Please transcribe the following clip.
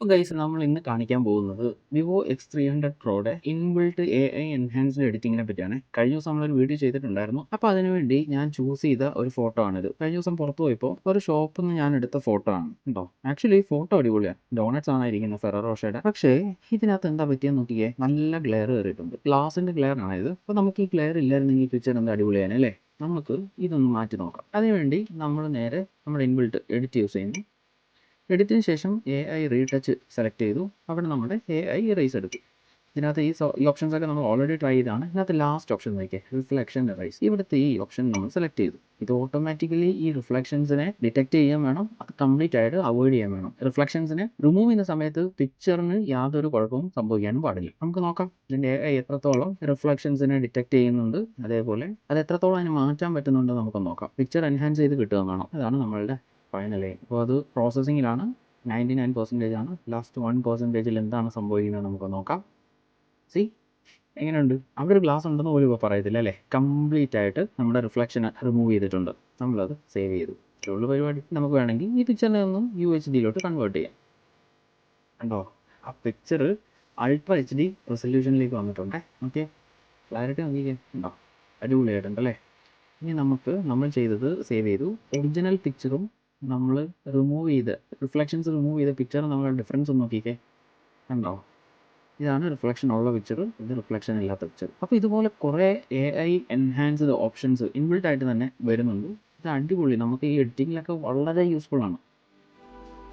അപ്പോൾ ഗൈസ് നമ്മൾ ഇന്ന് കാണിക്കാൻ പോകുന്നത് വിവോ X300 Proയുടെ ഇൻബിൽട്ട് AI എൻഹാൻസ്ഡ് എഡിറ്റിങ്ങിനെ പറ്റിയാണ്. കഴിഞ്ഞ ദിവസം നമ്മളൊരു വീഡിയോ ചെയ്തിട്ടുണ്ടായിരുന്നു. അപ്പോൾ അതിനുവേണ്ടി ഞാൻ ചൂസ് ചെയ്ത ഒരു ഫോട്ടോ ആണിത്. കഴിഞ്ഞ ദിവസം പുറത്തു പോയപ്പോൾ ഒരു ഷോപ്പിൽ നിന്ന് ഞാൻ എടുത്ത ഫോട്ടോ ആണ് കേട്ടോ. ആക്ച്വലി ഫോട്ടോ അടിപൊളിയാണ്, ഡോണറ്റ്സ് ആണ് ഇരിക്കുന്നത് ഫെററോ റോഷയുടെ. പക്ഷേ ഇതിനകത്ത് എന്താ പറ്റിയെന്ന് നോക്കിയേ, നല്ല ഗ്ലെയർ കയറിയിട്ടുണ്ട്. ഗ്ലാസിന്റെ ഗ്ലെയർ ആണ് ഇത്. അപ്പോൾ നമുക്ക് ഈ ഗ്ലെയർ ഇല്ലായിരുന്നെങ്കിൽ പിക്ചർ എന്താ അടിപൊളിയാണ് അല്ലേ. നമുക്ക് ഇതൊന്ന് മാറ്റി നോക്കാം. അതിനുവേണ്ടി നമ്മൾ നേരെ നമ്മുടെ ഇൻബിൽട്ട് എഡിറ്റ് യൂസ് ചെയ്യുന്നു. എഡിറ്റിന് ശേഷം AI റീടച്ച് സെലക്ട് ചെയ്തു. അവിടെ നമ്മുടെ AI ഇറേസ് എടുത്തു. ഇതിനകത്ത് ഈ ഓപ്ഷൻസ് ഒക്കെ നമ്മൾ ഓൾറെഡി ട്രൈ ചെയ്താണ്. ഇതിനകത്ത് ലാസ്റ്റ് ഓപ്ഷൻ നോക്കിയാൽ റിഫ്ലക്ഷൻ ഇറേസ്. ഇവിടുത്തെ ഈ ഓപ്ഷൻ നമ്മൾ സെലക്ട് ചെയ്തു. ഇത് ഓട്ടോമാറ്റിക്കലി ഈ റിഫ്ലക്ഷൻസിനെ ഡിറ്റക്ട് ചെയ്യാൻ വേണം, അത് കംപ്ലീറ്റ് ആയിട്ട് അവോയ്ഡ് ചെയ്യാൻ വേണം. റിഫ്ലക്ഷൻസിനെ റിമൂവ് ചെയ്യുന്ന സമയത്ത് പിക്ചറിന് യാതൊരു കുഴപ്പവും സംഭവിക്കാനും പാടില്ല. നമുക്ക് നോക്കാം ഇതിൻ്റെ AI എത്രത്തോളം റിഫ്ലക്ഷൻസിനെ ഡിറ്റക്ട് ചെയ്യുന്നുണ്ട്, അതേപോലെ അത് എത്രത്തോളം അതിന് മാറ്റാൻ പറ്റുന്നുണ്ട് നമുക്ക് നോക്കാം. പിക്ചർ എൻഹാൻസ് ചെയ്ത് കിട്ടുക വേണം. അതാണ് നമ്മളുടെ ഫൈനലി. അപ്പോൾ അത് പ്രോസസ്സിങ്ങിലാണ്. 99% ആണ്. ലാസ്റ്റ് 1%-ൽ എന്താണ് സംഭവിക്കുന്നത് നമുക്ക് നോക്കാം. സി എങ്ങനെയുണ്ട്. അവിടെ ഒരു ഗ്ലാസ് ഉണ്ടെന്ന് പോലും ഇപ്പോൾ പറയത്തില്ല അല്ലേ. കംപ്ലീറ്റ് ആയിട്ട് നമ്മുടെ റിഫ്ലക്ഷൻ റിമൂവ് ചെയ്തിട്ടുണ്ട്. നമ്മളത് സേവ് ചെയ്തു. ഉള്ള പരിപാടി. നമുക്ക് വേണമെങ്കിൽ ഈ പിക്ചറിനെ ഒന്ന് UHDയിലോട്ട് കൺവേർട്ട് ചെയ്യാം. കണ്ടോ, ആ പിക്ചർ അൾട്രാ HD റെസൊല്യൂഷനിലേക്ക് വന്നിട്ടുണ്ട്. ഓക്കെ, ക്ലാരിറ്റി നോക്കിക്കേ, ഉണ്ടോ, അടിപൊളിയായിട്ടുണ്ട് അല്ലേ. ഇനി നമ്മൾ ചെയ്തത് സേവ് ചെയ്തു. ഒറിജിനൽ പിക്ചറും നമ്മൾ റിമൂവ് ചെയ്ത് റിഫ്ലക്ഷൻസ് റിമൂവ് ചെയ്ത പിക്ചറും നമ്മൾ ഡിഫറൻസ് ഒന്ന് നോക്കിക്കേ, കണ്ടോ. ഇതാണ് റിഫ്ലക്ഷൻ ഉള്ള പിക്ചർ, ഇത് റിഫ്ലക്ഷൻ ഇല്ലാത്ത പിക്ചർ. അപ്പോൾ ഇതുപോലെ കുറേ AI എൻഹാൻസ്ഡ് ഓപ്ഷൻസ് ഇൻബിൽട്ട് ആയിട്ട് തന്നെ വരുന്നുണ്ട്. ഇത് അടിപൊളി, നമുക്ക് ഈ എഡിറ്റിങ്ങിലൊക്കെ വളരെ യൂസ്ഫുൾ ആണ്.